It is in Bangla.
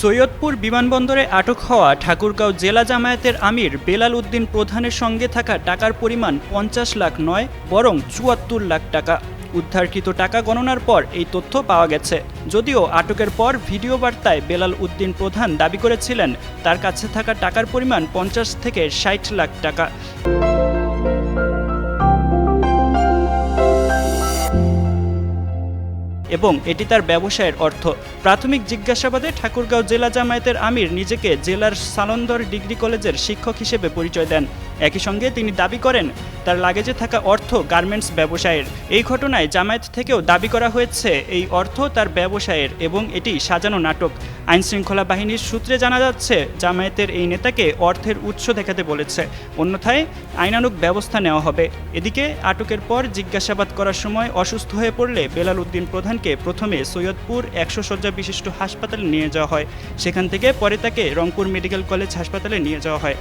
সৈয়দপুর বিমানবন্দরে আটক হওয়া ঠাকুরগাঁও জেলা জামায়াতের আমির বেলাল উদ্দিন প্রধানের সঙ্গে থাকা টাকার পরিমাণ ৫০ লাখ নয়, বরং ৭৪ লাখ টাকা। উদ্ধারকৃত টাকা গণনার পর এই তথ্য পাওয়া গেছে। যদিও আটকের পর ভিডিও বার্তায় বেলাল উদ্দিন প্রধান দাবি করেছিলেন তার কাছে থাকা টাকার পরিমাণ ৫০ থেকে ৬০ লাখ টাকা। এবং এটি তার ব্যবসায়ের অর্থ। প্রাথমিক জিজ্ঞাসাবাদে ঠাকুরগাঁও জেলা জামায়াতের আমির নিজেকে জেলার সালন্দর ডিগ্রি কলেজের শিক্ষক হিসেবে পরিচয় দেন। একই সঙ্গে তিনি দাবি করেন তার লাগেজে থাকা অর্থ গার্মেন্টস ব্যবসায়ের। এই ঘটনায় জামায়াত থেকেও দাবি করা হয়েছে এই অর্থ তার ব্যবসায়ের এবং এটি সাজানো নাটক। আইনশৃঙ্খলা বাহিনীর সূত্রে জানা যাচ্ছে জামায়াতের এই নেতাকে অর্থের উৎস দেখাতে বলেছে, অন্যথায় আইনানুগ ব্যবস্থা নেওয়া হবে। এদিকে আটকের পর জিজ্ঞাসাবাদ করার সময় অসুস্থ হয়ে পড়লে বেলাল উদ্দিন প্রধানকে প্রথমে সৈয়দপুর ১০০ শয্যা বিশিষ্ট হাসপাতালে নিয়ে যাওয়া হয়। সেখান থেকে পরে তাকে রংপুর মেডিকেল কলেজ হাসপাতালে নিয়ে যাওয়া হয়।